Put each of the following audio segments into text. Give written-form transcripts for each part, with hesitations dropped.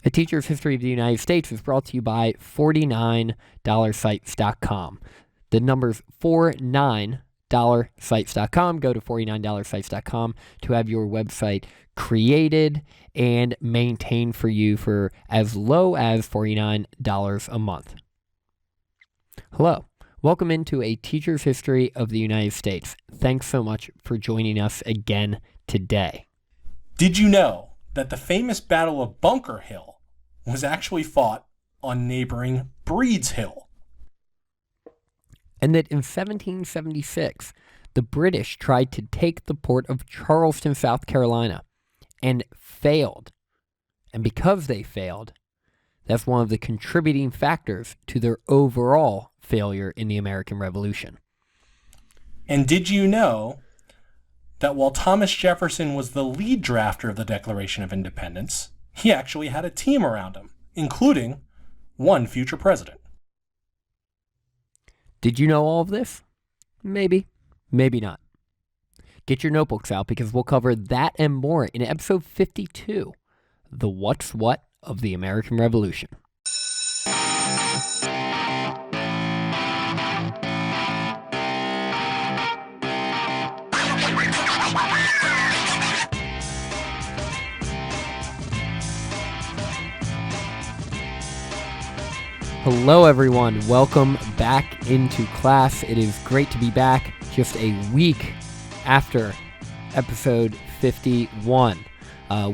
A Teacher's History of the United States is brought to you by $49sites.com. The number's $49sites.com. Go to $49sites.com to have your website created and maintained for you for as low as $49 a month. Hello. Welcome into A Teacher's History of the United States. Thanks so much for joining us again today. Did you know that the famous Battle of Bunker Hill was actually fought on neighboring Breed's Hill? And that in 1776, the British tried to take the port of Charleston, South Carolina, and failed. And because they failed, that's one of the contributing factors to their overall failure in the American Revolution. And did you know that while Thomas Jefferson was the lead drafter of the Declaration of Independence, he actually had a team around him, including one future president? Did you know all of this? Maybe, maybe not. Get your notebooks out because we'll cover that and more in episode 52, The What's What of the American Revolution. Hello everyone, welcome back into class. It is great to be back just a week after episode 51.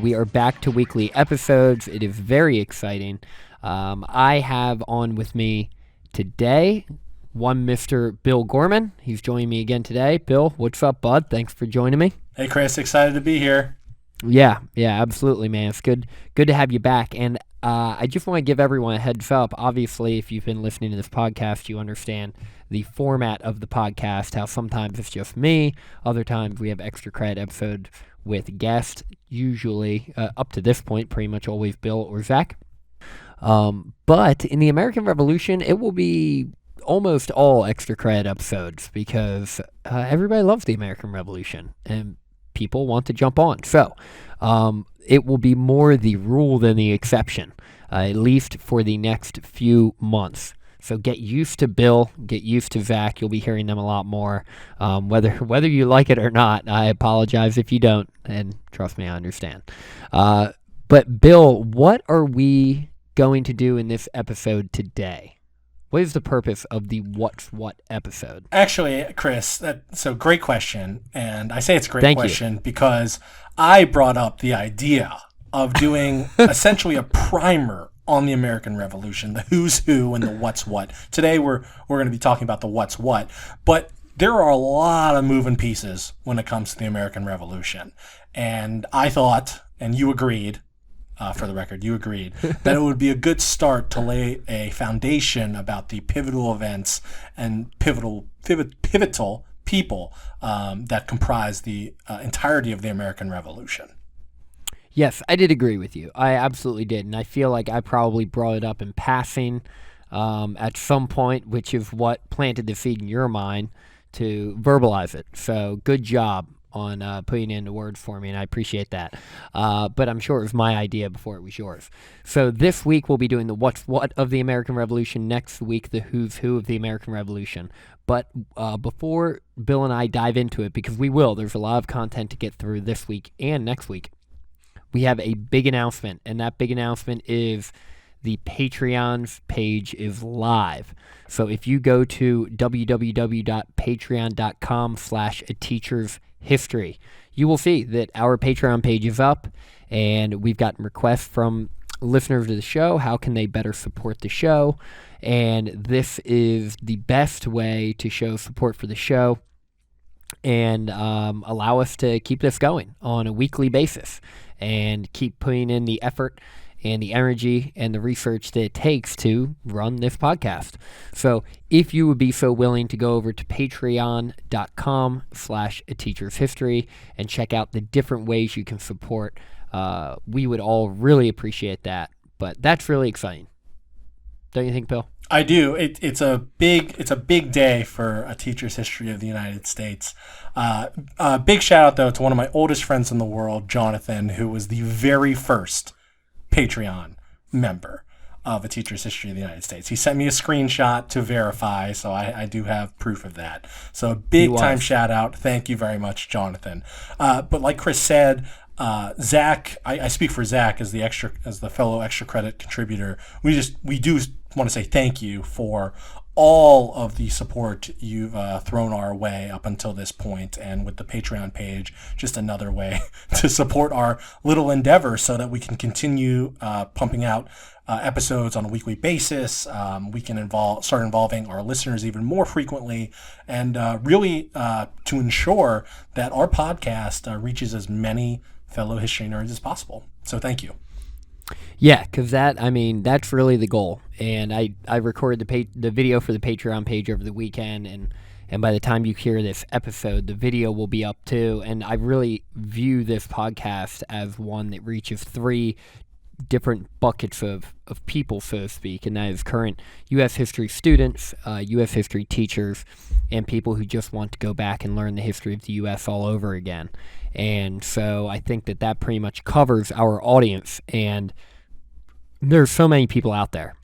We are back to weekly episodes. It is very exciting. I have on with me today one Mr. Bill Gorman. He's joining me again today. Bill, what's up, bud? Thanks for joining me. Hey Chris, excited to be here. Yeah, absolutely, man. It's good to have you back. And I just want to give everyone a heads up. Obviously, if you've been listening to this podcast, you understand the format of the podcast, how sometimes it's just me, other times we have extra credit episodes with guests, usually, up to this point, pretty much always Bill or Zach. But in the American Revolution, it will be almost all extra credit episodes because everybody loves the American Revolution, and people want to jump on. So, it will be more the rule than the exception, at least for the next few months. So get used to Bill, get used to Zach. You'll be hearing them a lot more. Whether you like it or not, I apologize if you don't, and trust me, I understand. But Bill, what are we going to do in this episode today? What is the purpose of the What's What episode? Actually, Chris, that's a great question. And I say it's a great Thank question because I brought up the idea of doing essentially a primer on the American Revolution, the who's who and the what's what. Today, we're going to be talking about the what's what. But there are a lot of moving pieces when it comes to the American Revolution. And I thought, and you agreed, for the record, you agreed, that it would be a good start to lay a foundation about the pivotal events and pivotal people that comprise the entirety of the American Revolution. Yes, I did agree with you. I absolutely did. And I feel like I probably brought it up in passing at some point, which is what planted the seed in your mind to verbalize it. So good job on putting it into words for me, and I appreciate that. But I'm sure it was my idea before it was yours. So this week we'll be doing the what's what of the American Revolution. Next week, the who's who of the American Revolution. But before Bill and I dive into it, because we will, there's a lot of content to get through this week and next week, we have a big announcement, and that big announcement is the Patreon page is live. So if you go to www.patreon.com/ateachershistory, you will see that our Patreon page is up, and we've gotten requests from listeners of the show. How can they better support the show? And this is the best way to show support for the show and allow us to keep this going on a weekly basis and keep putting in the effort and the energy and the research that it takes to run this podcast. So if you would be so willing to go over to patreon.com/ateachershistory and check out the different ways you can support, we would all really appreciate that. But that's really exciting. Don't you think, Bill? I do. It's a big day for A Teacher's History of the United States. Big shout out, though, to one of my oldest friends in the world, Jonathan, who was the very first Patreon member of A Teacher's History of the United States. He sent me a screenshot to verify, so I do have proof of that. So a big time shout out. Thank you very much, Jonathan. But like Chris said, Zach, I speak for Zach as the fellow extra credit contributor. We do want to say thank you for all of the support you've thrown our way up until this point, and with the Patreon page, just another way to support our little endeavor so that we can continue pumping out episodes on a weekly basis. We can start involving our listeners even more frequently, and really to ensure that our podcast reaches as many fellow history nerds as possible. So thank you. Yeah, because that's really the goal. And I recorded the video for the Patreon page over the weekend, and by the time you hear this episode, the video will be up too. And I really view this podcast as one that reaches 3 different buckets of people, so to speak, and that is current U.S. history students, U.S. history teachers, and people who just want to go back and learn the history of the U.S. all over again. And so I think that pretty much covers our audience, and there's so many people out there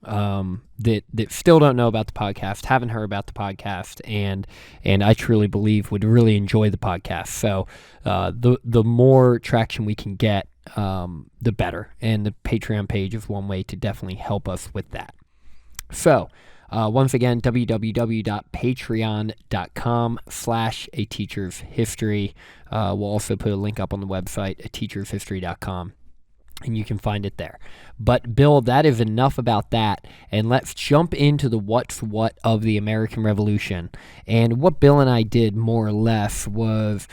that still don't know about the podcast, haven't heard about the podcast, and I truly believe would really enjoy the podcast. So the more traction we can get, the better. And the Patreon page is one way to definitely help us with that. So once again, www.patreon.com/ateachershistory. We'll also put a link up on the website, ateachershistory.com. And you can find it there. But Bill, that is enough about that, and let's jump into the what's what of the American Revolution. And what Bill and I did more or less was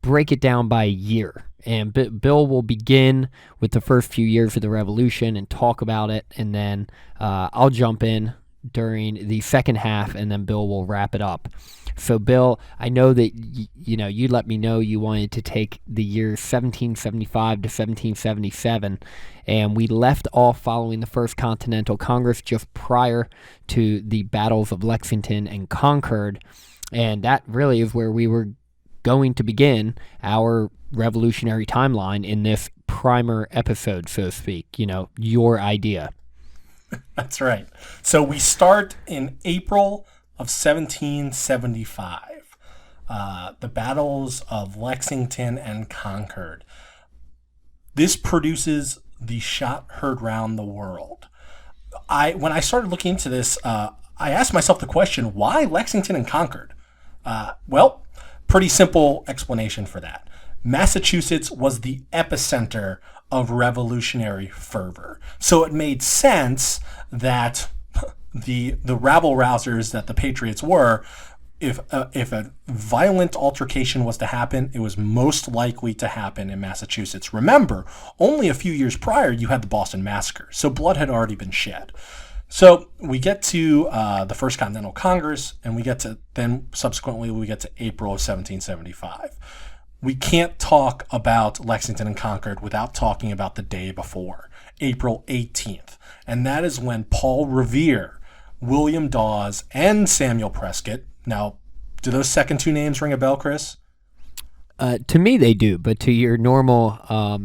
break it down by year. And Bill will begin with the first few years of the Revolution and talk about it, and then I'll jump in during the second half, and then Bill will wrap it up. So, Bill, I know that you let me know you wanted to take the years 1775 to 1777, and we left off following the First Continental Congress just prior to the battles of Lexington and Concord, and that really is where we were going to begin our revolutionary timeline in this primer episode, so to speak. Your idea. That's right. So we start in April of 1775, the battles of Lexington and Concord. This produces the shot heard round the world. When I started looking into this, I asked myself the question, why Lexington and Concord? Well, pretty simple explanation for that. Massachusetts was the epicenter of revolutionary fervor. So it made sense that the rabble-rousers that the Patriots were, if a violent altercation was to happen, it was most likely to happen in Massachusetts. Remember, only a few years prior, you had the Boston Massacre, so blood had already been shed. So we get to the First Continental Congress, and we get to April of 1775. We can't talk about Lexington and Concord without talking about the day before, April 18th. And that is when Paul Revere, William Dawes, and Samuel Prescott. Now, do those second 2 names ring a bell, Chris? To me, they do, but to your normal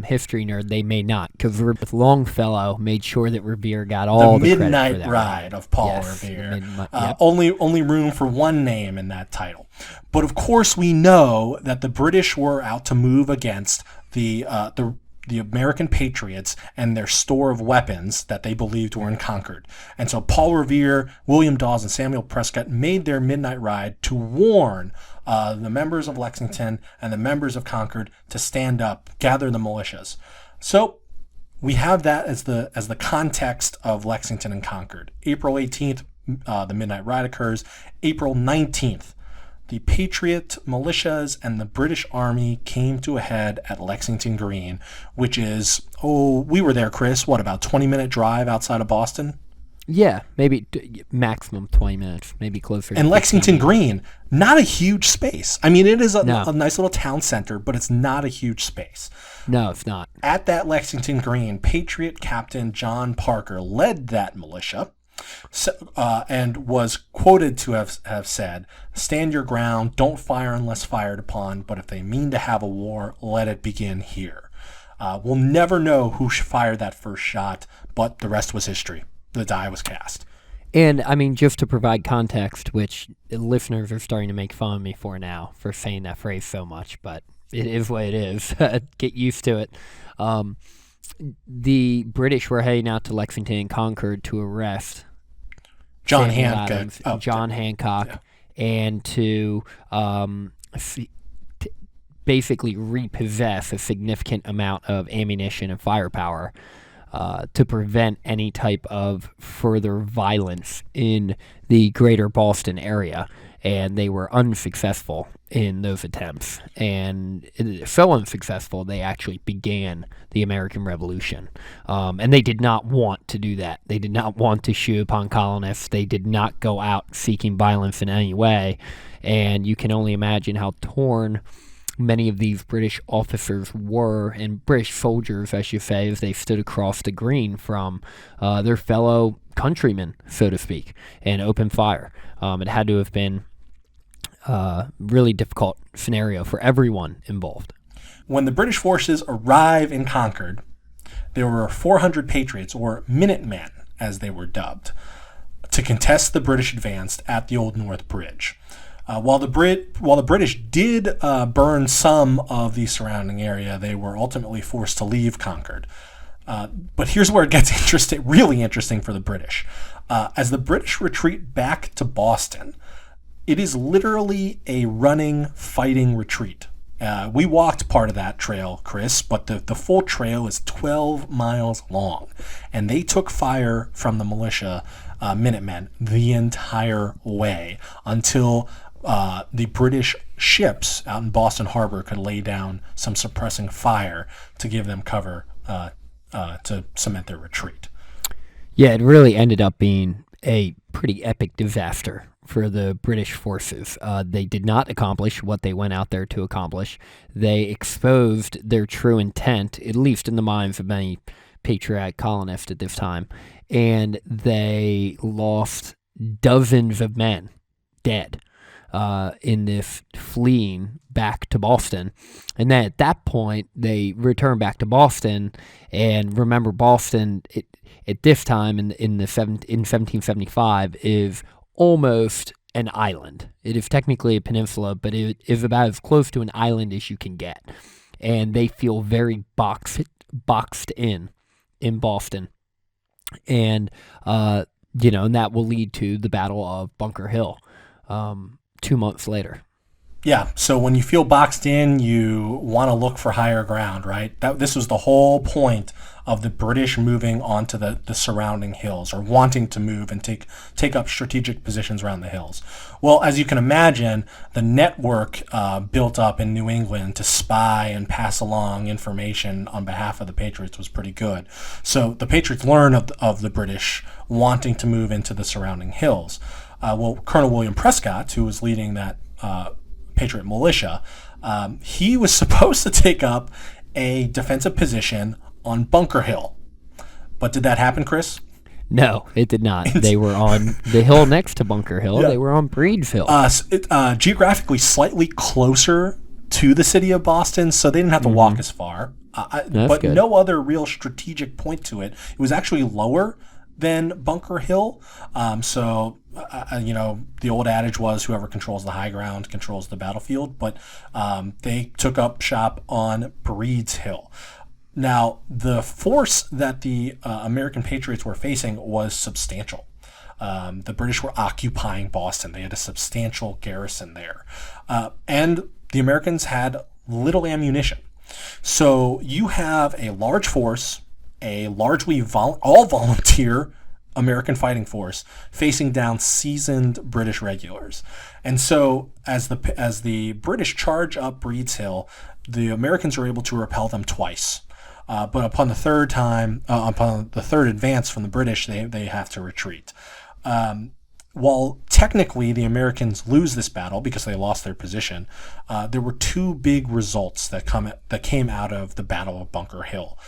history nerd, they may not, because Longfellow made sure that Revere got all the credit for that. The Midnight Ride of Paul Revere. Yep. Only room for one name in that title. But of course, we know that the British were out to move against the American Patriots and their store of weapons that they believed were in Concord. And so Paul Revere, William Dawes, and Samuel Prescott made their midnight ride to warn the members of Lexington and the members of Concord to stand up, gather the militias. So we have that as the context of Lexington and Concord. April 18th, the midnight ride occurs. April 19th, the Patriot militias and the British Army came to a head at Lexington Green, which is, we were there, Chris, about 20-minute drive outside of Boston? Yeah, maybe maximum 20 minutes, maybe closer. And Lexington Green, not a huge space. I mean, it is a nice little town center, but it's not a huge space. No, it's not. At that Lexington Green, Patriot Captain John Parker led that militia. And was quoted to have said, "Stand your ground, don't fire unless fired upon, but if they mean to have a war, let it begin here." We'll never know who fired that first shot, but the rest was history. The die was cast. And, I mean, just to provide context, which listeners are starting to make fun of me for now, for saying that phrase so much, but it is what it is. Get used to it. The British were heading out to Lexington and Concord to arrest John Samuel Hancock. Adams, John Hancock, and to basically repossess a significant amount of ammunition and firepower to prevent any type of further violence in the greater Boston area. And they were unsuccessful in those attempts. And so unsuccessful, they actually began the American Revolution. And they did not want to do that. They did not want to shoot upon colonists. They did not go out seeking violence in any way. And you can only imagine how torn many of these British officers were, and British soldiers, I should say, as they stood across the green from their fellow countrymen, so to speak, and opened fire. It had to have been really difficult scenario for everyone involved. When the British forces arrive in Concord, there were 400 Patriots, or Minutemen, as they were dubbed, to contest the British advance at the Old North Bridge. While the British did burn some of the surrounding area, they were ultimately forced to leave Concord. But here's where it gets really interesting for the British. As the British retreat back to Boston, it is literally a running, fighting retreat. We walked part of that trail, Chris, but the full trail is 12 miles long. And they took fire from the militia Minutemen the entire way until the British ships out in Boston Harbor could lay down some suppressing fire to give them cover to cement their retreat. Yeah, it really ended up being a pretty epic disaster for the British forces. They did not accomplish what they went out there to accomplish. They exposed their true intent, at least in the minds of many patriotic colonists at this time, and they lost dozens of men dead in this fleeing back to Boston. And then at that point, they returned back to Boston. And remember, Boston at this time in 1775 is almost an island. It is technically a peninsula, but it is about as close to an island as you can get. And they feel very boxed in Boston. And, and that will lead to the Battle of Bunker Hill 2 months later. Yeah, so when you feel boxed in, you want to look for higher ground, right? This was the whole point of the British moving onto the surrounding hills, or wanting to move and take up strategic positions around the hills. Well, as you can imagine, the network built up in New England to spy and pass along information on behalf of the Patriots was pretty good. So the Patriots learned of the British wanting to move into the surrounding hills. Colonel William Prescott, who was leading that Patriot militia, he was supposed to take up a defensive position on Bunker Hill. But did that happen, Chris? No, it did not. They were on the hill next to Bunker Hill. Yeah. They were on Breed's Hill. Geographically slightly closer to the city of Boston, so they didn't have to walk as far. But good. No other real strategic point to it. It was actually lower than Bunker Hill. The old adage was whoever controls the high ground controls the battlefield, but they took up shop on Breed's Hill. Now, the force that the American Patriots were facing was substantial. The British were occupying Boston. They had a substantial garrison there. And the Americans had little ammunition. So you have a large force, a largely all volunteer American fighting force facing down seasoned British regulars. And so as the British charge up Breed's Hill, the Americans are able to repel them twice. But upon the third advance from the British, they have to retreat. While technically the Americans lose this battle because they lost their position, there were two big results that came out of the Battle of Bunker Hill.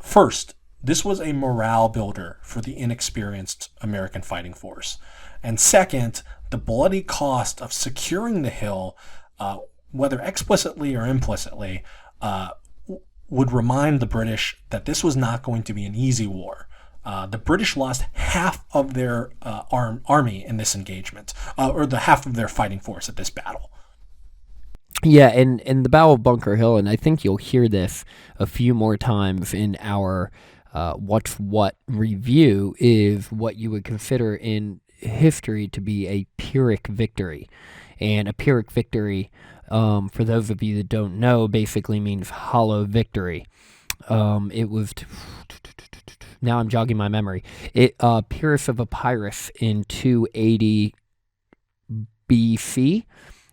First, this was a morale builder for the inexperienced American fighting force. And second, the bloody cost of securing the hill, whether explicitly or implicitly, would remind the British that this was not going to be an easy war. The British lost half of their army in this engagement, or the half of their fighting force at this battle. Yeah, and the Battle of Bunker Hill, and I think you'll hear this a few more times in our What's What review, is what you would consider in history to be a Pyrrhic victory. And a Pyrrhic victory, for those of you that don't know, basically means hollow victory. It was... Now I'm jogging my memory. Pyrrhus of Epirus in 280 BC.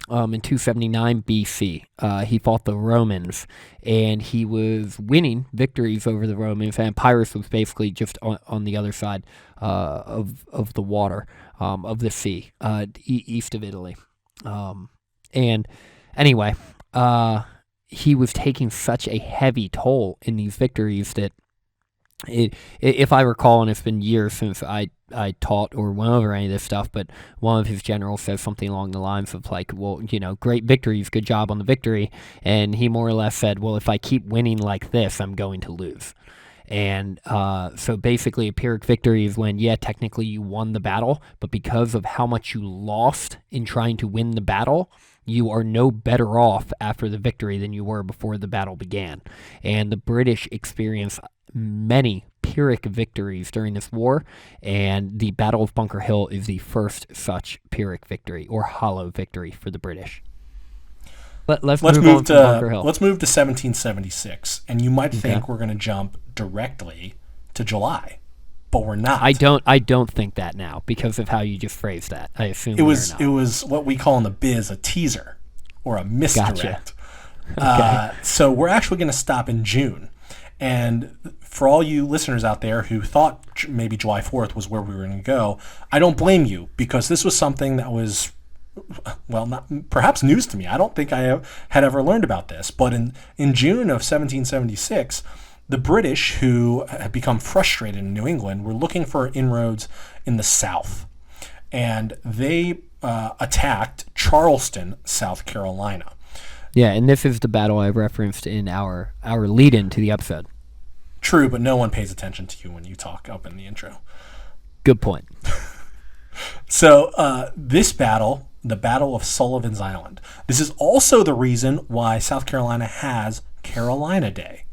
In 279 BC, he fought the Romans, and he was winning victories over the Romans, and Pyrrhus was basically just on the other side of the water, of the sea, east of Italy. And anyway, he was taking such a heavy toll in these victories that if I recall, and it's been years since I taught or went over any of this stuff, but one of his generals says something along the lines of like, well, great victories, good job on the victory. And he more or less said, well, if I keep winning like this, I'm going to lose. And so basically a Pyrrhic victory is when, technically you won the battle, but because of how much you lost in trying to win the battle, you are no better off after the victory than you were before the battle began. And the British experienced many Pyrrhic victories during this war, and the Battle of Bunker Hill is the first such Pyrrhic victory, or hollow victory, for the British. Let's move on to Bunker Hill. Let's move to 1776, and you might think we're going to jump directly to July, but we're not. I don't think that now because of how you just phrased that. I assume it was what we call in the biz a teaser or a misdirect. Gotcha. Okay. So we're actually going to stop in June. And for all you listeners out there who thought maybe July 4th was where we were going to go, I don't blame you, because this was something that was, well, not perhaps news to me. I don't think I had ever learned about this. But in June of 1776, the British, who had become frustrated in New England, were looking for inroads in the South. And they attacked Charleston, South Carolina. Yeah, and this is the battle I referenced in our lead-in to the episode. True, but no one pays attention to you when you talk up in the intro. Good point. So this battle, the Battle of Sullivan's Island, this is also the reason why South Carolina has Carolina Day.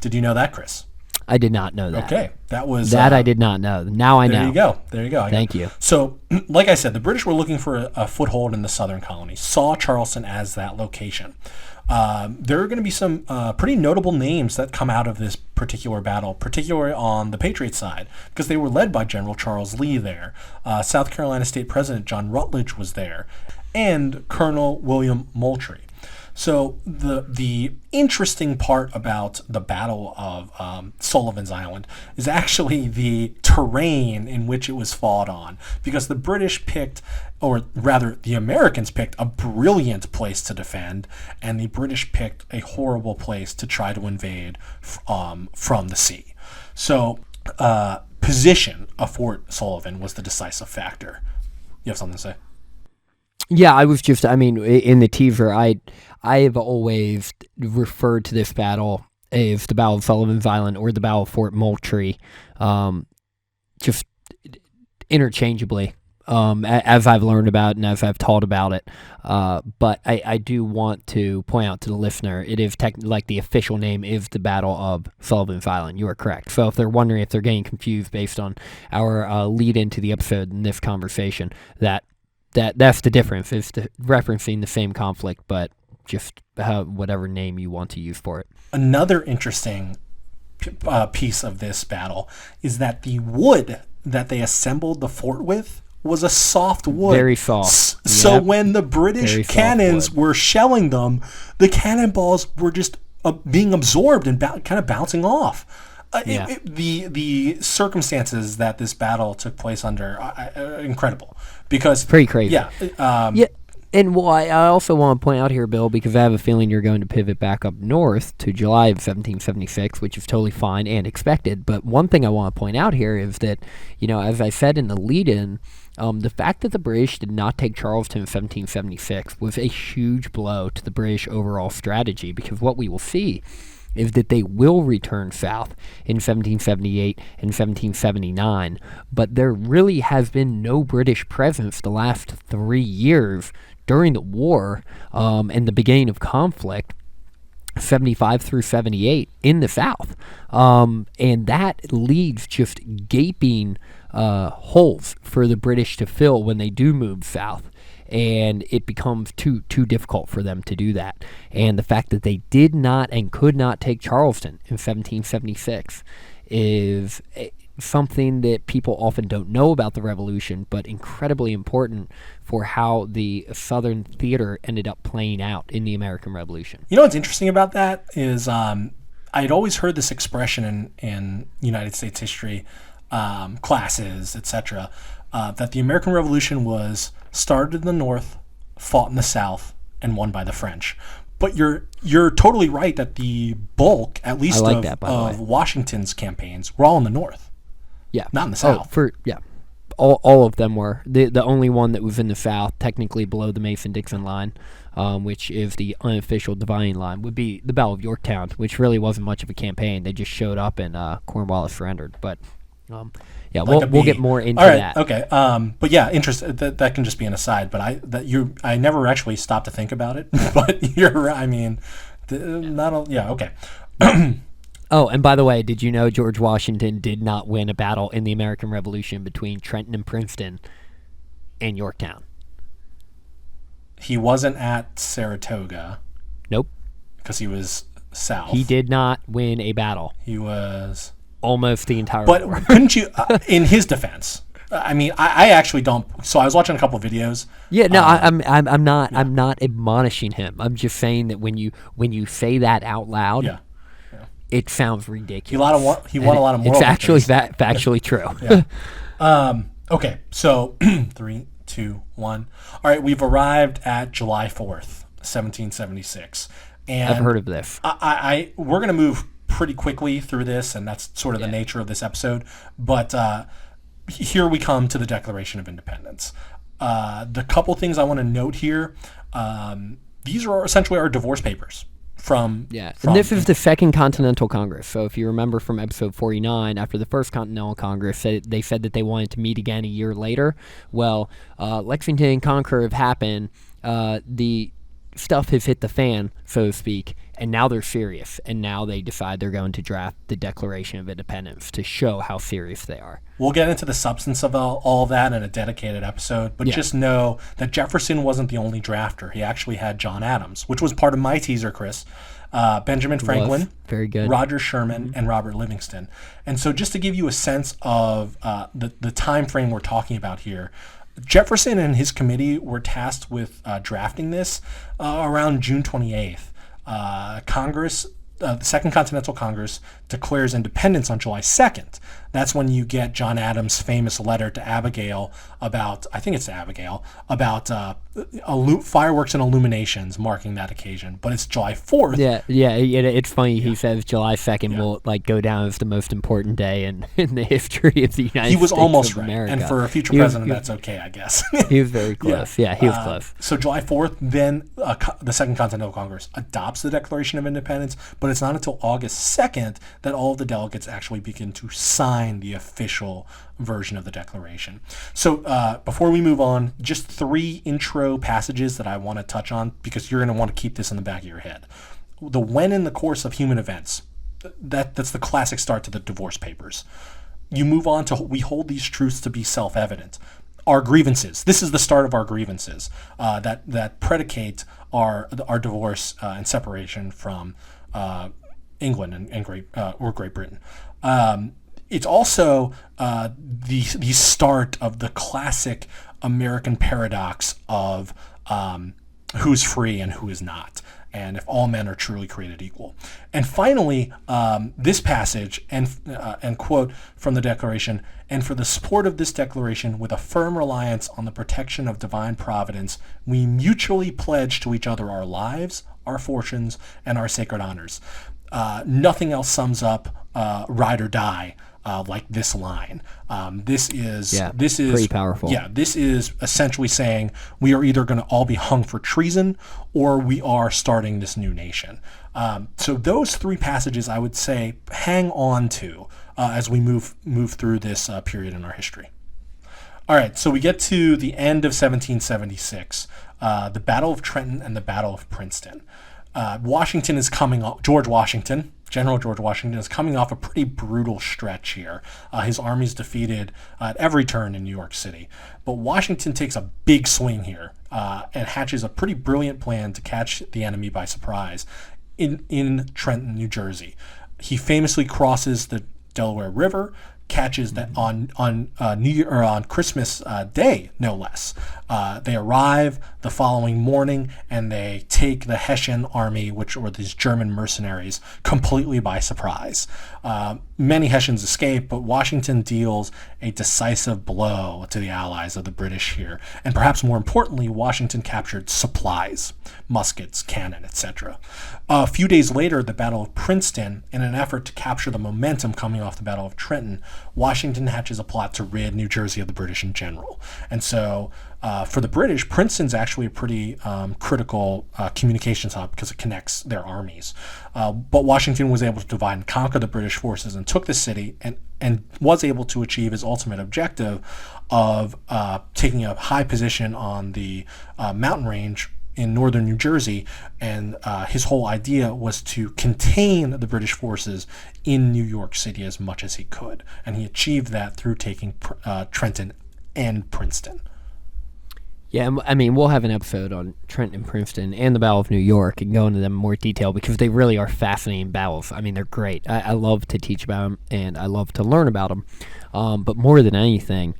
Did you know that, Chris? I did not know that. Okay, that was... I did not know. Now I know. There you go. Thank you. So, like I said, the British were looking for a foothold in the southern colonies, saw Charleston as that location. There are going to be some pretty notable names that come out of this particular battle, particularly on the Patriot side, because they were led by General Charles Lee there. South Carolina State President John Rutledge was there, and Colonel William Moultrie. So the interesting part about the Battle of Sullivan's Island is actually the terrain in which it was fought on, because the British picked, or rather the Americans picked, a brilliant place to defend, and the British picked a horrible place to try to invade from the sea. So position of Fort Sullivan was the decisive factor. You have something to say? Yeah, I was just, in the teaser, I have always referred to this battle as the Battle of Sullivan's Island or the Battle of Fort Moultrie, just interchangeably, as I've learned about it and as I've taught about it. But I do want to point out to the listener, it is like the official name is the Battle of Sullivan's Island. You are correct. So if they're wondering if they're getting confused based on our lead into the episode in this conversation, that's the difference. It's referencing the same conflict, but just whatever name you want to use for it. Another interesting piece of this battle is that the wood that they assembled the fort with was a soft wood. Very soft. So when the British cannons were shelling them, the cannonballs were just being absorbed and kind of bouncing off. The circumstances that this battle took place under are incredible, because pretty crazy. Yeah. And I also want to point out here, Bill, because I have a feeling you're going to pivot back up north to July of 1776, which is totally fine and expected. But one thing I want to point out here is that, as I said in the lead-in, the fact that the British did not take Charleston in 1776 was a huge blow to the British overall strategy, because what we will see is that they will return south in 1778 and 1779, but there really has been no British presence the last 3 years during the war and the beginning of conflict, 75 through 78, in the South. And that leaves just gaping holes for the British to fill when they do move south. And it becomes too difficult for them to do that. And the fact that they did not and could not take Charleston in 1776 is something that people often don't know about the Revolution, but incredibly important for how the Southern theater ended up playing out in the American Revolution. You know what's interesting about that is I'd always heard this expression in United States history classes, etc., that the American Revolution was started in the North, fought in the South, and won by the French. But you're totally right that the bulk, at least of Washington's campaigns, were all in the North. Yeah, not in the South. All of them were. The only one that was in the South, technically below the Mason-Dixon line, which is the unofficial dividing line, would be the Battle of Yorktown, which really wasn't much of a campaign. They just showed up and Cornwallis surrendered. But we'll get more into that. Okay. But yeah, that can just be an aside. But I never actually stopped to think about it. But you're right. I mean, okay. Oh, and by the way, did you know George Washington did not win a battle in the American Revolution between Trenton and Princeton and Yorktown? He wasn't at Saratoga. Nope. Because he was south. He did not win a battle. He was almost the entire war. But couldn't you, in his defense, I mean, I actually don't. So I was watching a couple of videos. Yeah, no, I'm not admonishing him. I'm just saying that when you say that out loud, it sounds ridiculous. He won a lot of moral. It's actually factually true. Yeah. Okay, so 3, 2, 1. All right, we've arrived at July 4th, 1776, and I've heard of this. We're gonna move pretty quickly through this, and that's sort of the nature of this episode. But here we come to the Declaration of Independence. The couple things I want to note here, these are essentially our divorce papers. And this is the Second Continental Congress. So if you remember from episode 49, after the First Continental Congress, they said that they wanted to meet again a year later. Well, Lexington and Concord have happened. The stuff has hit the fan, so to speak, and now they're serious. And now they decide they're going to draft the Declaration of Independence to show how serious they are. We'll get into the substance of all that in a dedicated episode, but just know that Jefferson wasn't the only drafter. He actually had John Adams, which was part of my teaser, Chris. Benjamin Franklin, very good, Roger Sherman, and Robert Livingston. And so just to give you a sense of the time frame we're talking about here, Jefferson and his committee were tasked with drafting this around June 28th. Congress, the Second Continental Congress, declares independence on July 2nd. That's when you get John Adams' famous letter to Abigail about fireworks and illuminations marking that occasion. But it's July 4th. It's funny. He says July 2nd will go down as the most important day in the history of the United States. He was almost right, America. And for a future president, that's okay, I guess. He was very close. Yeah, he was close. So July 4th, then the Second Continental Congress adopts the Declaration of Independence, but it's not until August 2nd that all of the delegates actually begin to sign the official version of the Declaration. So before we move on, just 3 intro passages that I want to touch on, because you're going to want to keep this in the back of your head. The when in the course of human events, that's the classic start to the divorce papers. You move on to we hold these truths to be self-evident. Our grievances. This is the start of our grievances that predicate our divorce and separation from England and Great Britain. It's also the start of the classic American paradox of who's free and who is not, and if all men are truly created equal. And finally, this passage and quote from the Declaration, and for the support of this Declaration, with a firm reliance on the protection of divine providence, we mutually pledge to each other our lives, our fortunes, and our sacred honors. Nothing else sums up ride or die like this line. This is pretty powerful. Yeah, this is essentially saying we are either going to all be hung for treason or we are starting this new nation. So those three passages, I would say, hang on to as we move through this period in our history. All right, so we get to the end of 1776, the Battle of Trenton and the Battle of Princeton. Washington is coming off, General George Washington is coming off a pretty brutal stretch here. His army's defeated at every turn in New York City. But Washington takes a big swing here and hatches a pretty brilliant plan to catch the enemy by surprise in Trenton, New Jersey. He famously crosses the Delaware River, catches that on Christmas Day, no less. They arrive the following morning and they take the Hessian army, which were these German mercenaries, completely by surprise. Many Hessians escape, but Washington deals a decisive blow to the allies of the British here. And perhaps more importantly, Washington captured supplies, muskets, cannon, etc. A few days later, the Battle of Princeton, in an effort to capture the momentum coming off the Battle of Trenton, Washington hatches a plot to rid New Jersey of the British in general. And so for the British, Princeton's actually a pretty critical communications hub because it connects their armies. But Washington was able to divide and conquer the British forces and took the city and was able to achieve his ultimate objective of taking a high position on the mountain range in northern New Jersey, and his whole idea was to contain the British forces in New York City as much as he could, and he achieved that through taking Trenton and Princeton. Yeah, I mean, we'll have an episode on Trenton and Princeton and the Battle of New York and go into them in more detail because they really are fascinating battles. I mean, they're great. I love to teach about them, and I love to learn about them. But more than anything,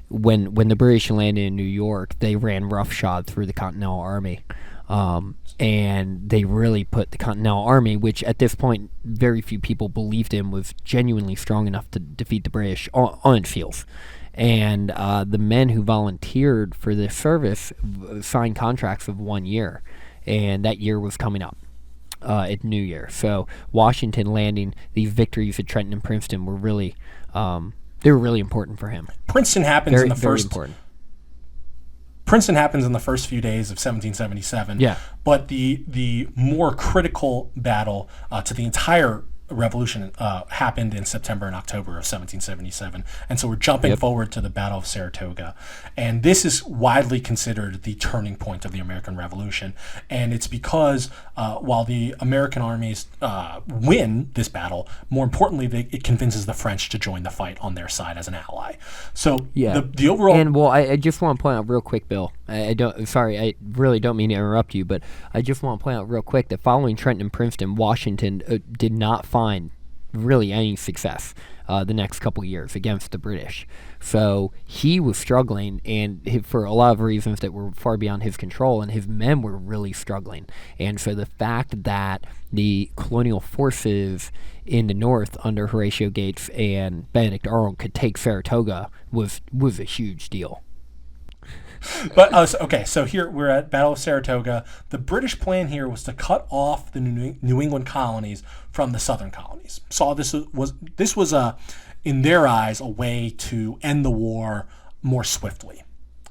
when the British landed in New York, they ran roughshod through the Continental Army. And they really put the Continental Army, which at this point very few people believed in was genuinely strong enough to defeat the British, on its heels. And the men who volunteered for this service signed contracts of 1 year, and that year was coming up at New Year. So Washington landing these victories at Trenton and Princeton were really they were really important for him. Princeton happens in the very first. Important. Princeton happens in the first few days of 1777. Yeah. But the more critical battle to the entire revolution happened in September and October of 1777. And so we're jumping forward to the Battle of Saratoga. And this is widely considered the turning point of the American Revolution. And it's because while the American armies win this battle, more importantly, it convinces the French to join the fight on their side as an ally. So the overall... And, well, I just want to point out real quick, Bill. I really don't mean to interrupt you, but I just want to point out real quick that following Trenton and Princeton, Washington did not find really any success the next couple years against the British. So he was struggling, and for a lot of reasons that were far beyond his control, and his men were really struggling. And so the fact that the colonial forces in the north under Horatio Gates and Benedict Arnold could take Saratoga was a huge deal. But so here we're at Battle of Saratoga. The British plan here was to cut off the New England colonies from the southern colonies. Saw this was in their eyes a way to end the war more swiftly.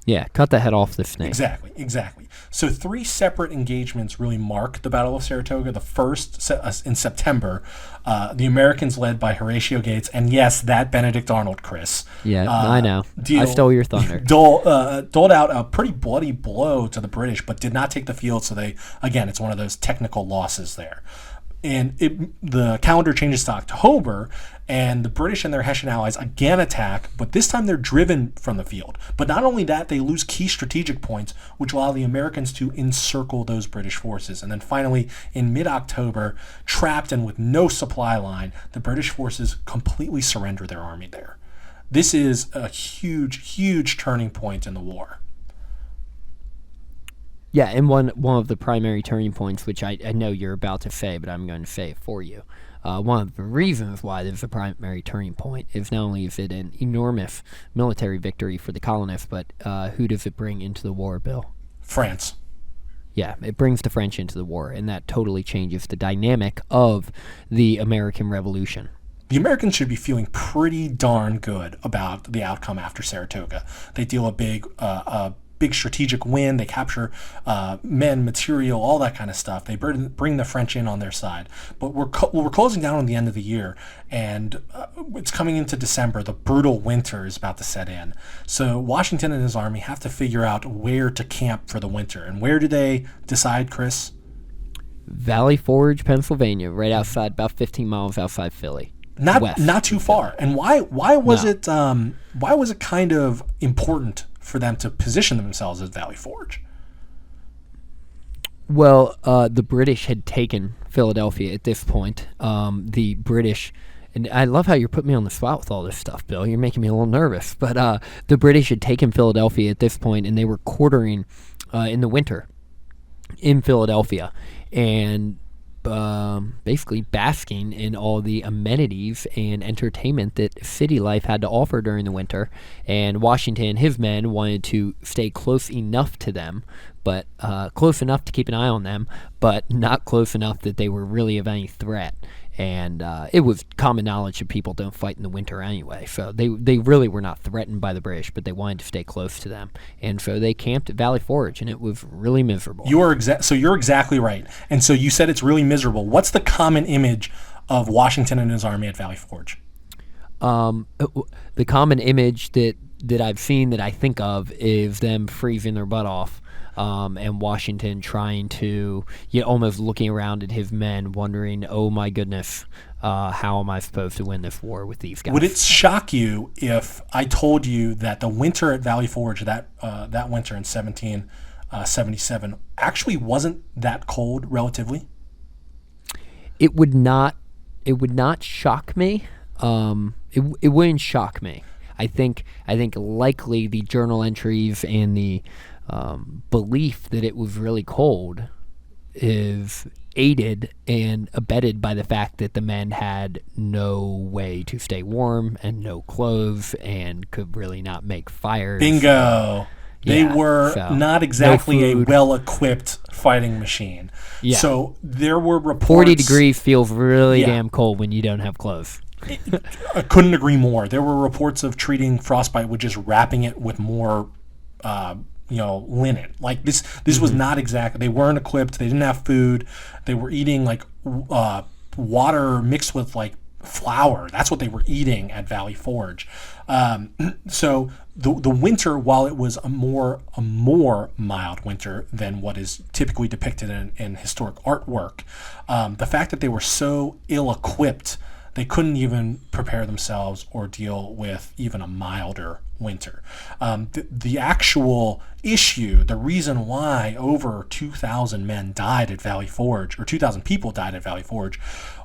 Yeah, cut the head off the snake. Exactly. So 3 separate engagements really mark the Battle of Saratoga. The first in September, the Americans led by Horatio Gates, and yes, that Benedict Arnold, Chris. Yeah, I know. I stole your thunder. Doled out a pretty bloody blow to the British, but did not take the field. So it's one of those technical losses there. And the calendar changes to October, and the British and their Hessian allies again attack, but this time they're driven from the field. But not only that, they lose key strategic points, which allow the Americans to encircle those British forces. And then finally, in mid-October, trapped and with no supply line, the British forces completely surrender their army there. This is a huge, huge turning point in the war. Yeah, and one of the primary turning points, which I know you're about to say, but I'm going to say it for you. One of the reasons why there's a primary turning point is not only is it an enormous military victory for the colonists, but who does it bring into the war, Bill? France. Yeah, it brings the French into the war, and that totally changes the dynamic of the American Revolution. the Americans should be feeling pretty darn good about the outcome after Saratoga. They deal a big strategic win. They capture men, material, all that kind of stuff. They bring the French in on their side. But we're closing down on the end of the year, and it's coming into December. The brutal winter is about to set in. So Washington and his army have to figure out where to camp for the winter. And where do they decide, Chris? Valley Forge, Pennsylvania, right outside, about 15 miles outside Philly. Not too far. And why was it kind of important for them to position themselves as Valley Forge? Well, the British had taken Philadelphia at this point. The British, and I love how you're putting me on the spot with all this stuff, Bill. You're making me a little nervous. But the British had taken Philadelphia at this point, and they were quartering in the winter in Philadelphia, and basically basking in all the amenities and entertainment that city life had to offer during the winter. And Washington and his men wanted to stay close enough to them, but close enough to keep an eye on them, but not close enough that they were really of any threat. And it was common knowledge that people don't fight in the winter anyway. So they really were not threatened by the British, but they wanted to stay close to them. And so they camped at Valley Forge, and it was really miserable. You're exactly right. And so you said it's really miserable. What's the common image of Washington and his army at Valley Forge? The common image that I've seen that I think of is them freezing their butt off. And Washington trying to, almost looking around at his men, wondering, oh my goodness, how am I supposed to win this war with these guys? Would it shock you if I told you that the winter at Valley Forge, that winter in 1777, actually wasn't that cold relatively? It would not shock me. It wouldn't shock me. I think likely the journal entries and the belief that it was really cold is aided and abetted by the fact that the men had no way to stay warm and no clothes and could really not make fires. Bingo. They were not exactly a well-equipped fighting machine. Yeah. So there were reports... 40 degrees feels really damn cold when you don't have clothes. I couldn't agree more. There were reports of treating frostbite with just wrapping it with more... linen. Like this was not exactly. They weren't equipped. They didn't have food. They were eating like water mixed with like flour. That's what they were eating at Valley Forge. So the winter, while it was a more mild winter than what is typically depicted in historic artwork, the fact that they were so ill-equipped, they couldn't even prepare themselves or deal with even a milder winter. The actual issue, the reason why over 2,000 men died at Valley Forge, or 2,000 people died at Valley Forge,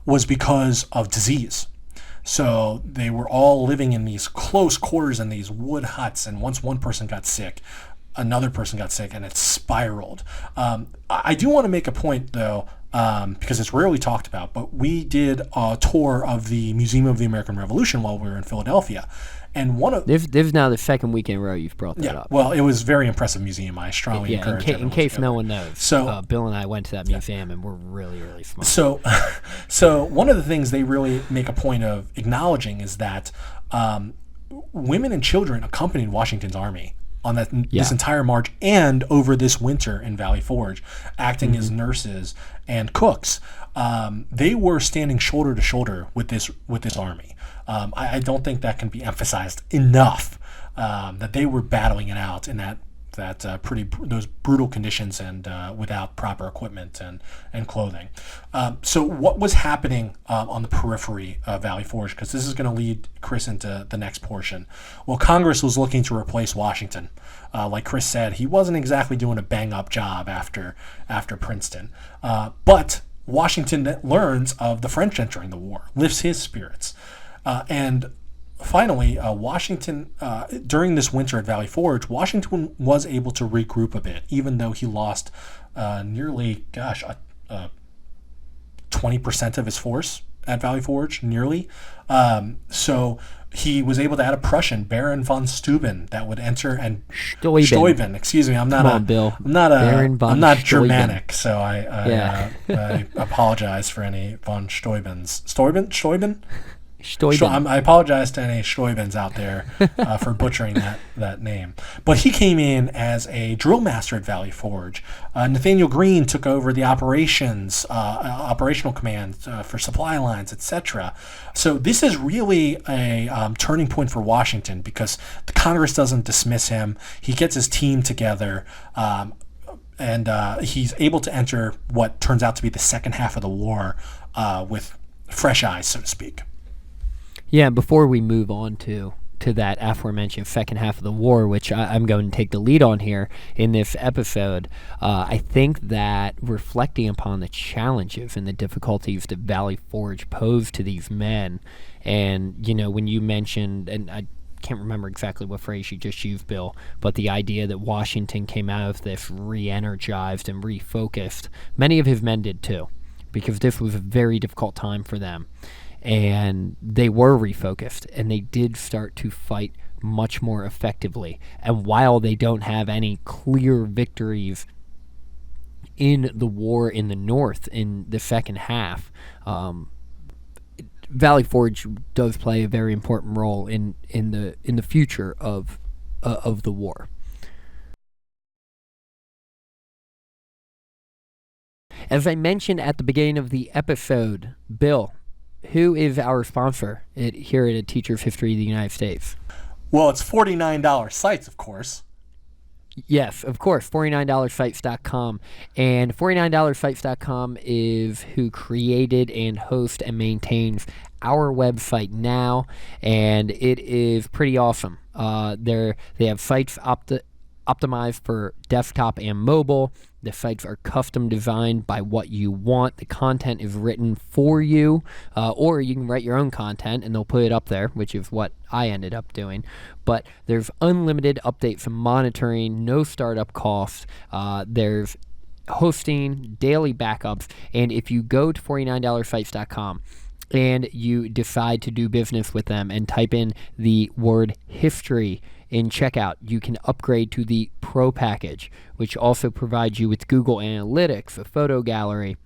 was because of disease. So they were all living in these close quarters in these wood huts, and once one person got sick, another person got sick, and it spiraled. I do want to make a point, though, because it's rarely talked about, but we did a tour of the Museum of the American Revolution while we were in Philadelphia. And one of this is now the second week in a row you've brought that up. Well, it was a very impressive museum. I strongly encourage in case no one knows. So Bill and I went to that museum, and we're really, really smart. So one of the things they really make a point of acknowledging is that women and children accompanied Washington's army on this entire march and over this winter in Valley Forge, acting as nurses and cooks. They were standing shoulder to shoulder with this army. I don't think that can be emphasized enough, that they were battling it out in those brutal conditions and without proper equipment and clothing. So what was happening on the periphery of Valley Forge? Because this is going to lead Chris into the next portion. Well, Congress was looking to replace Washington. Like Chris said, he wasn't exactly doing a bang-up job after Princeton. But Washington learns of the French entering the war, lifts his spirits. And finally, Washington, during this winter at Valley Forge, Washington was able to regroup a bit, even though he lost nearly, 20% of his force at Valley Forge, nearly. So he was able to add a Prussian, Baron von Steuben, that would enter, and Steuben. Excuse me, I'm not Germanic, so I apologize for any von Steubens. Steuben? Steuben. I apologize to any Steubens out there for butchering that name. But he came in as a drill master at Valley Forge. Nathaniel Greene took over the operational command for supply lines, etc. So this is really a turning point for Washington because the Congress doesn't dismiss him. He gets his team together. And he's able to enter what turns out to be the second half of the war with fresh eyes, so to speak. Yeah, before we move on to that aforementioned second half of the war, which I'm going to take the lead on here in this episode, I think that reflecting upon the challenges and the difficulties that Valley Forge posed to these men, and, when you mentioned, and I can't remember exactly what phrase you just used, Bill, but the idea that Washington came out of this re-energized and refocused, many of his men did too, because this was a very difficult time for them. And they were refocused, and they did start to fight much more effectively. And while they don't have any clear victories in the war in the North in the second half, Valley Forge does play a very important role in the future of the war. As I mentioned at the beginning of the episode, Bill, who is our sponsor here at Teacher's History of the United States? Well, it's $49 sites, of course. Yes, of course, $49sites.com. And $49sites.com is who created and hosts and maintains our website now, and it is pretty awesome. They have sites optimized for desktop and mobile. The sites are custom designed by what you want. The content is written for you, or you can write your own content and they'll put it up there, which is what I ended up doing. But there's unlimited updates and monitoring, no startup costs. There's hosting, daily backups, and if you go to $49sites.com and you decide to do business with them and type in the word history in checkout, you can upgrade to the Pro package, which also provides you with Google Analytics, a photo gallery,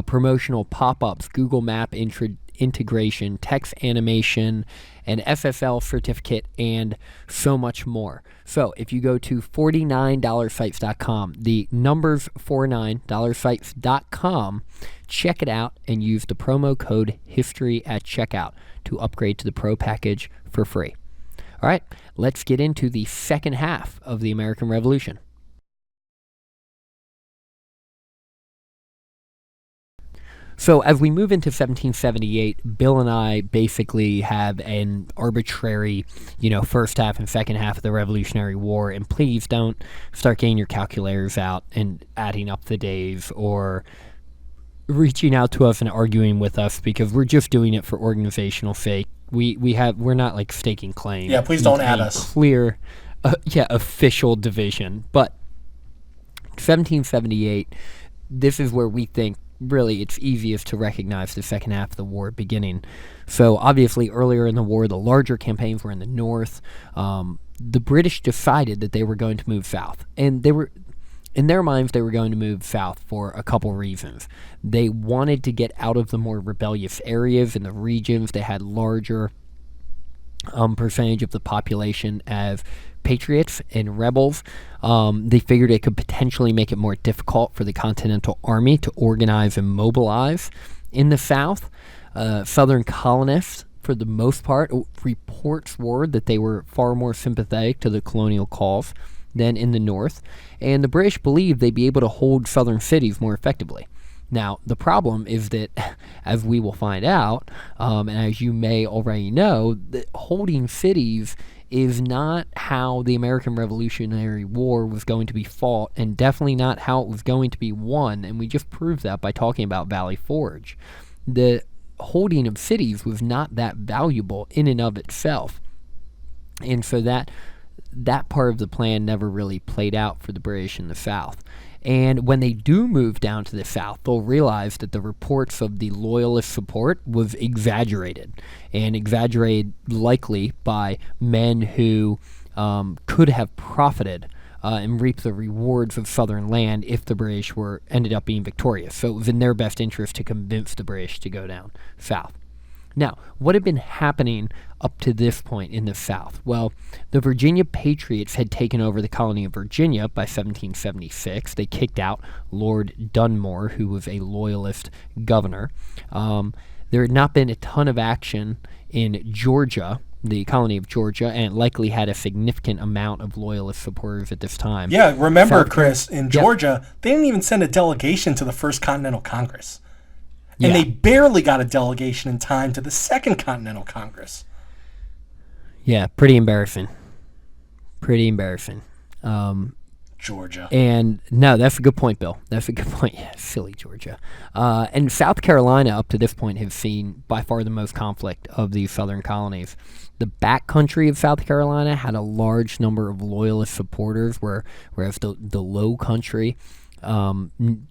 promotional pop-ups, Google Map integration, text animation, an FFL certificate, and so much more. So if you go to $49sites.com, the numbers $49sites.com, check it out and use the promo code HISTORY at checkout to upgrade to the Pro package for free. All right, let's get into the second half of the American Revolution. So as we move into 1778, Bill and I basically have an arbitrary, first half and second half of the Revolutionary War, and please don't start getting your calculators out and adding up the days or reaching out to us and arguing with us, because we're just doing it for organizational sake. We're not like staking claim. Yeah, please don't add us. Clear, official division. But 1778, this is where we think really it's easiest to recognize the second half of the war beginning. So obviously earlier in the war, the larger campaigns were in the north. The British decided that they were going to move south, and they were, in their minds, they were going to move south for a couple reasons. They wanted to get out of the more rebellious areas in the regions. They had larger percentage of the population as patriots and rebels. They figured it could potentially make it more difficult for the Continental Army to organize and mobilize in the South. Southern colonists, for the most part, reports were that they were far more sympathetic to the colonial cause than in the North, and the British believed they'd be able to hold southern cities more effectively. Now, the problem is that, as we will find out, and as you may already know, that holding cities is not how the American Revolutionary War was going to be fought, and definitely not how it was going to be won, and we just proved that by talking about Valley Forge. The holding of cities was not that valuable in and of itself, and so that part of the plan never really played out for the British in the South. And when they do move down to the South, they'll realize that the reports of the Loyalist support was exaggerated, and exaggerated likely by men who could have profited and reaped the rewards of southern land if the British ended up being victorious. So it was in their best interest to convince the British to go down south. Now, what had been happening up to this point in the South? Well, the Virginia Patriots had taken over the colony of Virginia by 1776. They kicked out Lord Dunmore, who was a Loyalist governor. There had not been a ton of action in Georgia, the colony of Georgia, and likely had a significant amount of Loyalist supporters at this time. Yeah, remember, Chris, in Georgia, they didn't even send a delegation to the First Continental Congress. And they barely got a delegation in time to the Second Continental Congress. Yeah, pretty embarrassing. Pretty embarrassing. Georgia. And no, that's a good point, Bill. That's a good point. Yeah, silly Georgia. And South Carolina, up to this point, has seen by far the most conflict of these southern colonies. The backcountry of South Carolina had a large number of Loyalist supporters, whereas the low country,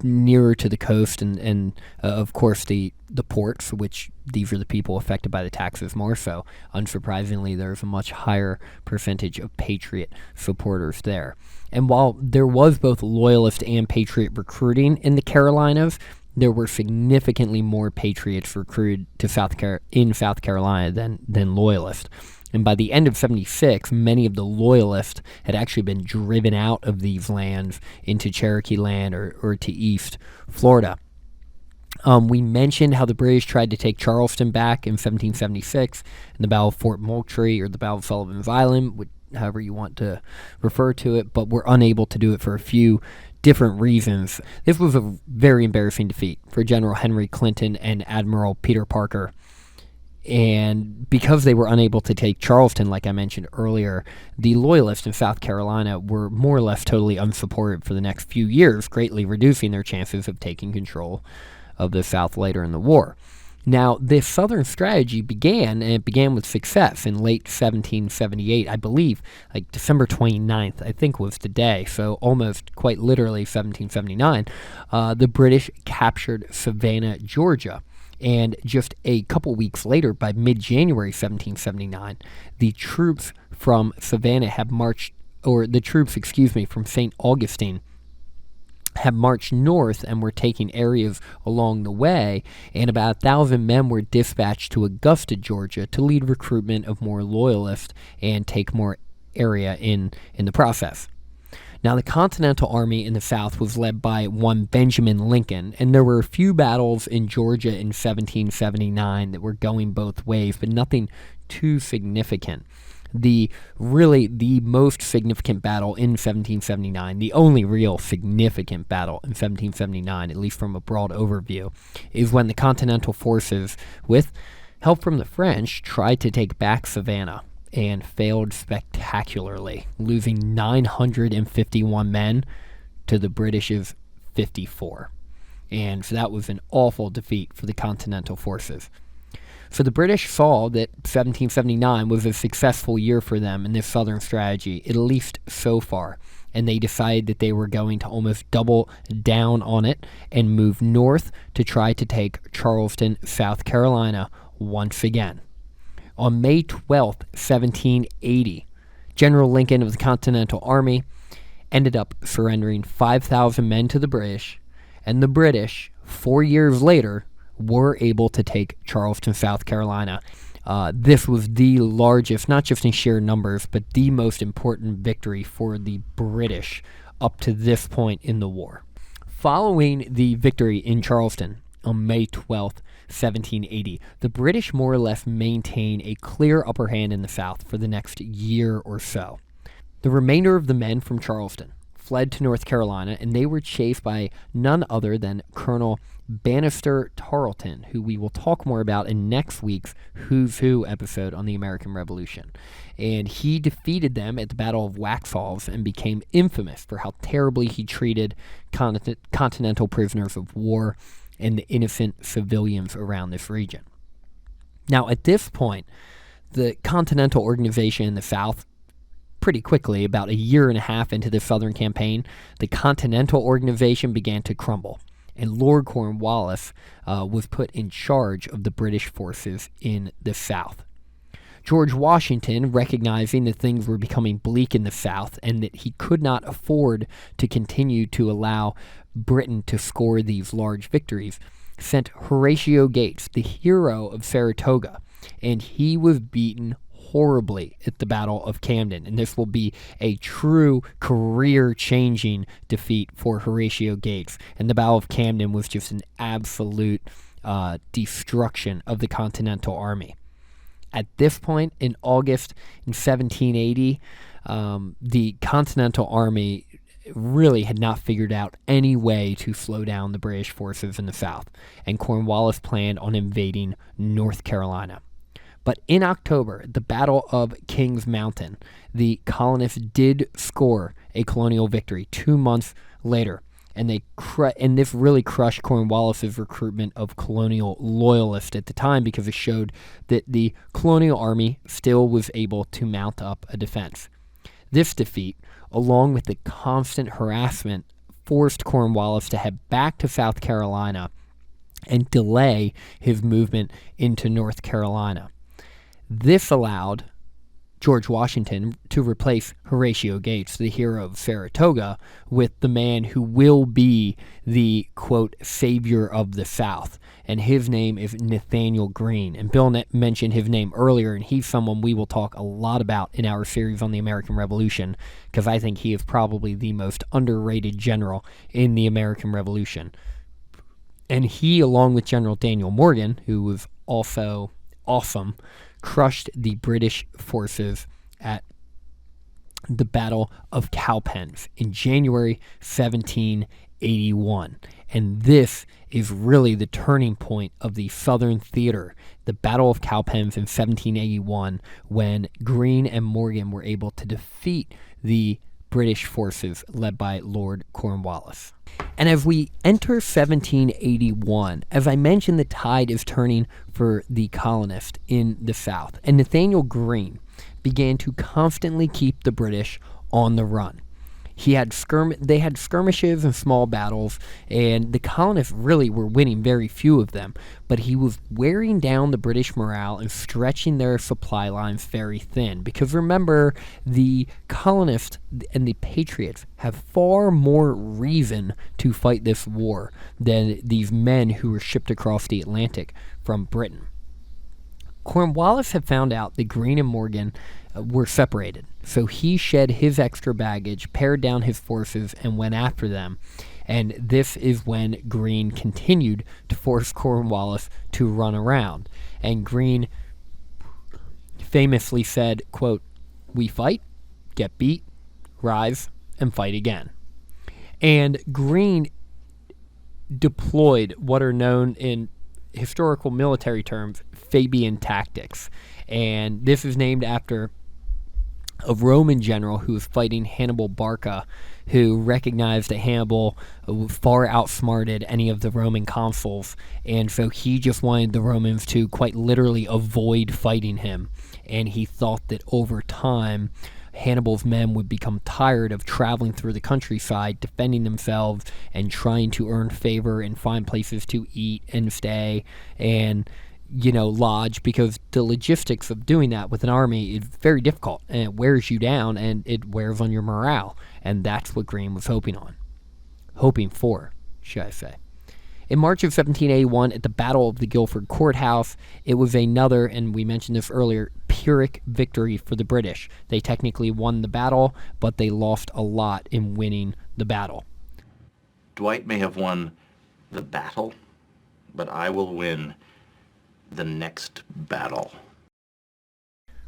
nearer to the coast and of course the ports, which these are the people affected by the taxes more so, unsurprisingly, there's a much higher percentage of Patriot supporters there. And while there was both Loyalist and Patriot recruiting in the Carolinas, there were significantly more Patriots recruited to South Carolina than Loyalists. And by the end of 76, many of the Loyalists had actually been driven out of these lands into Cherokee land or to East Florida. We mentioned how the British tried to take Charleston back in 1776 in the Battle of Fort Moultrie or the Battle of Sullivan's Island, however you want to refer to it, but were unable to do it for a few different reasons. This was a very embarrassing defeat for General Henry Clinton and Admiral Peter Parker. And because they were unable to take Charleston, like I mentioned earlier, the Loyalists in South Carolina were more or less totally unsupported for the next few years, greatly reducing their chances of taking control of the South later in the war. Now, this Southern strategy began, and it began with success in late 1778, I believe, like December 29th, I think was the day, so almost quite literally 1779, the British captured Savannah, Georgia. And just a couple weeks later, by mid-January 1779, the troops from Savannah had marched, or the troops, from St. Augustine had marched north and were taking areas along the way, and about 1,000 men were dispatched to Augusta, Georgia, to lead recruitment of more Loyalists and take more area in the process. Now, the Continental Army in the South was led by one Benjamin Lincoln, and there were a few battles in Georgia in 1779 that were going both ways, but nothing too significant. The most significant battle in 1779, the only real significant battle in 1779, at least from a broad overview, is when the Continental forces, with help from the French, tried to take back Savannah and failed spectacularly, losing 951 men to the British's 54. And so that was an awful defeat for the Continental forces. So the British saw that 1779 was a successful year for them in this southern strategy, at least so far, and they decided that they were going to almost double down on it and move north to try to take Charleston, South Carolina once again. On May 12, 1780, General Lincoln of the Continental Army ended up surrendering 5,000 men to the British, and the British, 4 years later, were able to take Charleston, South Carolina. This was the largest, not just in sheer numbers, but the most important victory for the British up to this point in the war. Following the victory in Charleston on May 12th, 1780, the British more or less maintained a clear upper hand in the South for the next year or so. The remainder of the men from Charleston fled to North Carolina, and they were chased by none other than Colonel Banastre Tarleton, who we will talk more about in next week's Who's Who episode on the American Revolution. And he defeated them at the Battle of Waxhaws and became infamous for how terribly he treated continental prisoners of war and the innocent civilians around this region. Now, at this point, the Continental Organization in the South, pretty quickly, about a year and a half into the Southern campaign, the Continental Organization began to crumble, and Lord Cornwallis was put in charge of the British forces in the South. George Washington, recognizing that things were becoming bleak in the South and that he could not afford to continue to allow Britain to score these large victories, sent Horatio Gates, the hero of Saratoga, and he was beaten horribly at the Battle of Camden, and this will be a true career-changing defeat for Horatio Gates. And the Battle of Camden was just an absolute destruction of the Continental Army. At this point, in August in 1780, the Continental Army really had not figured out any way to slow down the British forces in the South, and Cornwallis planned on invading North Carolina. But in October, the Battle of Kings Mountain, the colonists did score a colonial victory 2 months later, and this really crushed Cornwallis's recruitment of colonial loyalists at the time, because it showed that the colonial army still was able to mount up a defense. This defeat, along with the constant harassment, forced Cornwallis to head back to South Carolina and delay his movement into North Carolina. This allowed George Washington to replace Horatio Gates, the hero of Saratoga, with the man who will be the, quote, savior of the South. And his name is Nathaniel Greene. And Bill mentioned his name earlier, and he's someone we will talk a lot about in our series on the American Revolution, because I think he is probably the most underrated general in the American Revolution. And he, along with General Daniel Morgan, who was also awesome, crushed the British forces at the Battle of Cowpens in January 1781. And this is really the turning point of the Southern theater, the Battle of Cowpens in 1781, when Greene and Morgan were able to defeat the British forces led by Lord Cornwallis. And as we enter 1781, as I mentioned, the tide is turning for the colonists in the South, and Nathaniel Greene began to constantly keep the British on the run. They had skirmishes and small battles, and the colonists really were winning very few of them, but he was wearing down the British morale and stretching their supply lines very thin. Because remember, the colonists and the patriots have far more reason to fight this war than these men who were shipped across the Atlantic from Britain. Cornwallis had found out that Greene and Morgan were separated, so he shed his extra baggage, pared down his forces, and went after them. And this is when Greene continued to force Cornwallis to run around. And Greene famously said, quote, "We fight, get beat, rise, and fight again." And Greene deployed what are known in historical military terms Fabien Tactics. And this is named after a Roman general who was fighting Hannibal Barca, who recognized that Hannibal far outsmarted any of the Roman consuls, and so he just wanted the Romans to quite literally avoid fighting him. And he thought that over time, Hannibal's men would become tired of traveling through the countryside, defending themselves, and trying to earn favor and find places to eat and stay and, lodge, because the logistics of doing that with an army is very difficult, and it wears you down, and it wears on your morale. And that's what Greene was hoping for, should I say. In March of 1781, at the Battle of the Guilford Courthouse, it was another, and we mentioned this earlier, Pyrrhic victory for the British. They technically won the battle, but they lost a lot in winning the battle. Dwight may have won the battle, but I will win the next battle.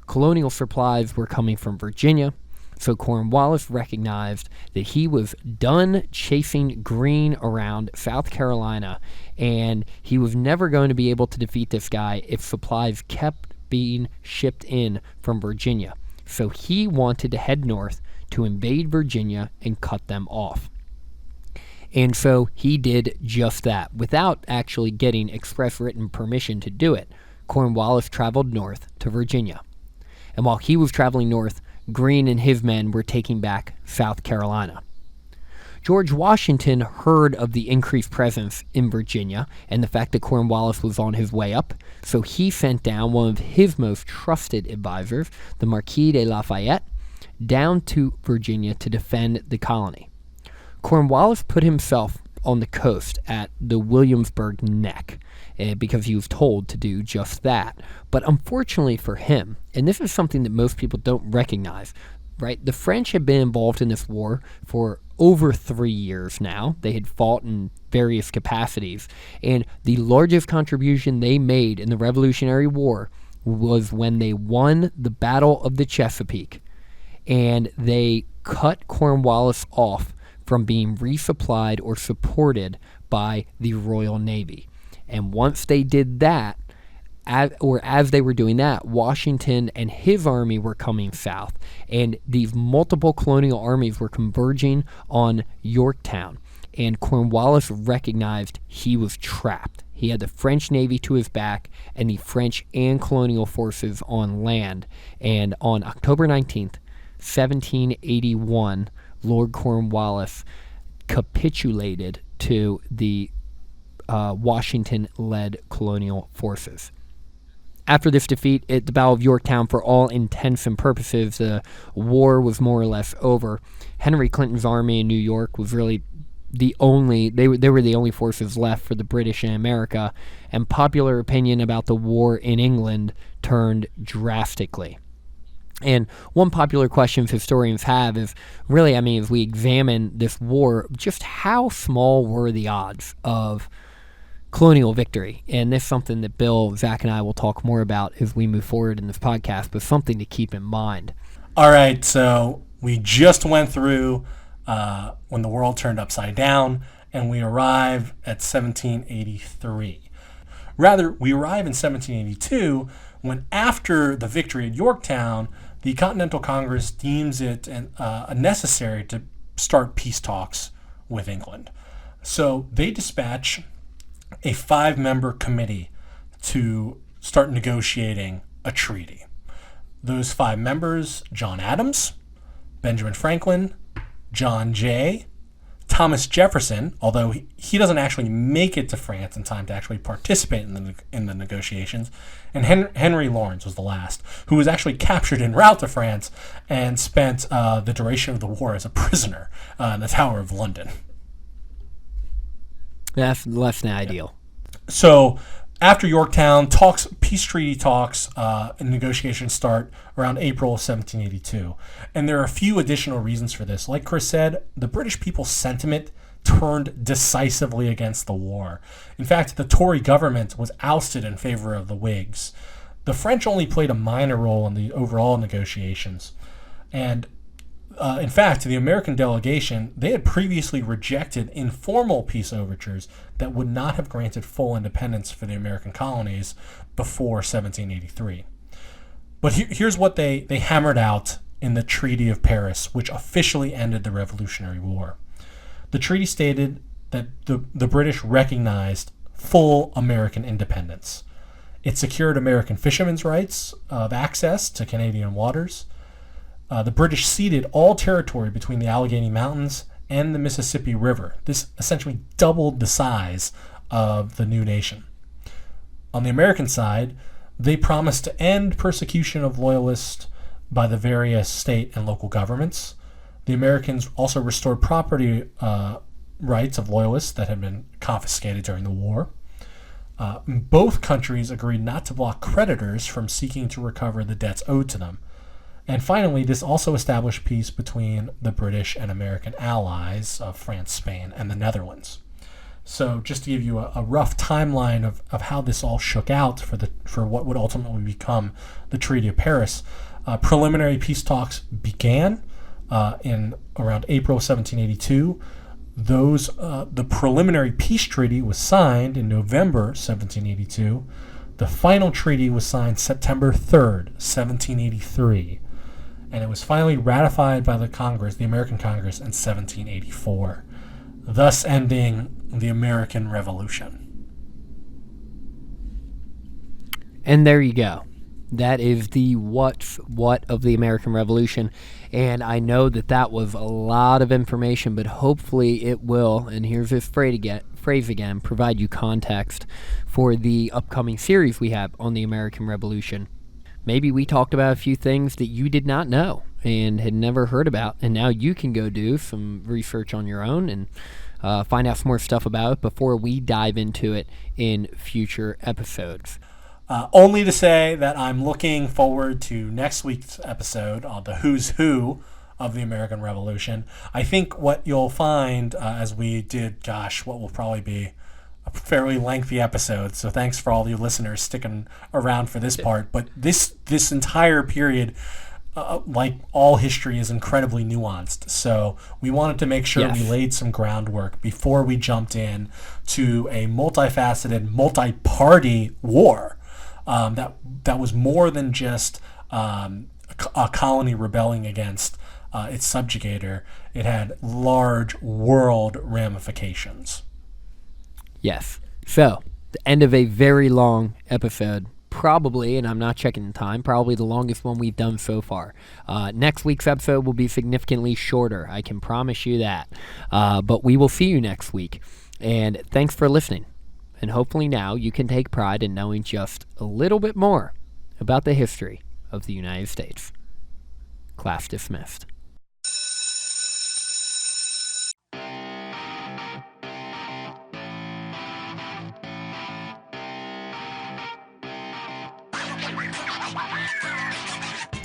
Colonial supplies were coming from Virginia, so Cornwallis recognized that he was done chasing Greene around South Carolina, and he was never going to be able to defeat this guy if supplies kept being shipped in from Virginia. So he wanted to head north to invade Virginia and cut them off. And so he did just that, without actually getting express written permission to do it. Cornwallis traveled north to Virginia. And while he was traveling north, Greene and his men were taking back South Carolina. George Washington heard of the increased presence in Virginia and the fact that Cornwallis was on his way up, so he sent down one of his most trusted advisors, the Marquis de Lafayette, down to Virginia to defend the colony. Cornwallis put himself on the coast at the Williamsburg Neck because he was told to do just that. But unfortunately for him, and this is something that most people don't recognize, right? The French had been involved in this war for over 3 years now. They had fought in various capacities, and the largest contribution they made in the Revolutionary War was when they won the Battle of the Chesapeake, and they cut Cornwallis off from being resupplied or supported by the Royal Navy. And once they did that, as they were doing that, Washington and his army were coming south, and these multiple colonial armies were converging on Yorktown, and Cornwallis recognized he was trapped. He had the French Navy to his back and the French and colonial forces on land, and on October 19th, 1781, Lord Cornwallis capitulated to the Washington-led colonial forces. After this defeat at the Battle of Yorktown, for all intents and purposes, the war was more or less over. Henry Clinton's army in New York was really they were the only forces left for the British in America, and popular opinion about the war in England turned drastically. And one popular question historians have is really, as we examine this war, just how small were the odds of colonial victory? And this is something that Bill, Zach, and I will talk more about as we move forward in this podcast, but something to keep in mind. All right, so we just went through when the world turned upside down, and we arrive at 1783. Rather, we arrive in 1782 when, after the victory at Yorktown, the Continental Congress deems it necessary to start peace talks with England. So they dispatch a 5-member committee to start negotiating a treaty. Those 5 members: John Adams, Benjamin Franklin, John Jay, Thomas Jefferson, although he doesn't actually make it to France in time to actually participate in the negotiations, and Henry Lawrence was the last, who was actually captured en route to France and spent the duration of the war as a prisoner in the Tower of London. That's less than ideal. So after Yorktown, peace treaty talks and negotiations start around April 1782. And there are a few additional reasons for this. Like Chris said, the British people's sentiment turned decisively against the war. In fact, the Tory government was ousted in favor of the Whigs. The French only played a minor role in the overall negotiations. And in fact, the American delegation, they had previously rejected informal peace overtures that would not have granted full independence for the American colonies before 1783. But here's what they hammered out in the Treaty of Paris, which officially ended the Revolutionary War. The treaty stated that the British recognized full American independence. It secured American fishermen's rights of access to Canadian waters. The British ceded all territory between the Allegheny Mountains and the Mississippi River. This essentially doubled the size of the new nation. On the American side, they promised to end persecution of loyalists by the various state and local governments. The Americans also restored property rights of loyalists that had been confiscated during the war. Both countries agreed not to block creditors from seeking to recover the debts owed to them. And finally, this also established peace between the British and American allies of France, Spain, and the Netherlands. So just to give you a rough timeline of how this all shook out for what would ultimately become the Treaty of Paris, preliminary peace talks began in around April 1782. The preliminary peace treaty was signed in November 1782. The final treaty was signed September 3rd, 1783. And it was finally ratified by the American Congress in 1784, thus ending the American Revolution. And there you go. That is the what of the American Revolution. And I know that was a lot of information, but hopefully it will, and here's this phrase again, provide you context for the upcoming series we have on the American Revolution. Maybe we talked about a few things that you did not know and had never heard about, and now you can go do some research on your own and find out some more stuff about it before we dive into it in future episodes. Only to say that I'm looking forward to next week's episode on the who's who of the American Revolution. I think what you'll find as we did, what will probably be a fairly lengthy episode. So thanks for all you listeners sticking around for this part. But this entire period, like all history, is incredibly nuanced. So we wanted to make sure we laid some groundwork before we jumped in to a multifaceted, multi-party war that was more than just a colony rebelling against its subjugator. It had large world ramifications. Yes. So, the end of a very long episode. Probably, and I'm not checking the time, probably the longest one we've done so far. Next week's episode will be significantly shorter. I can promise you that. But we will see you next week. And thanks for listening. And hopefully now you can take pride in knowing just a little bit more about the history of the United States. Class dismissed.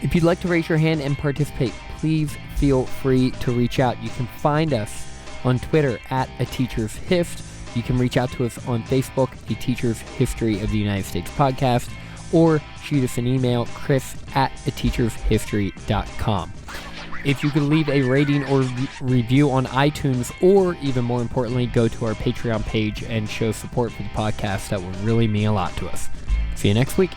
If you'd like to raise your hand and participate, please feel free to reach out. You can find us on Twitter at A Teacher's Hist. You can reach out to us on Facebook, A Teacher's History of the United States Podcast, or shoot us an email, chris@ateachershistory.com. If you could leave a rating or review on iTunes, or even more importantly, go to our Patreon page and show support for the podcast, that would really mean a lot to us. See you next week.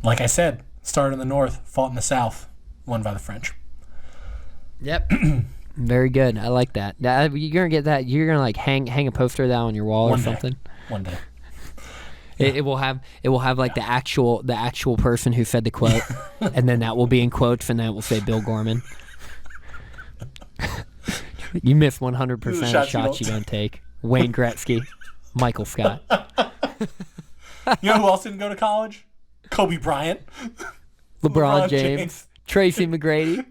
Like I said, started in the North, fought in the South, won by the French. Yep. Very good. I like that. You're gonna get that. You're gonna like hang a poster of that on your wall or something. One day. It will have like the actual person who said the quote, and then that will be in quotes, and then it will say Bill Gorman. You miss 100% of shots you don't take. Wayne Gretzky, Michael Scott. You know who else didn't go to college? Kobe Bryant. LeBron James. Tracy McGrady.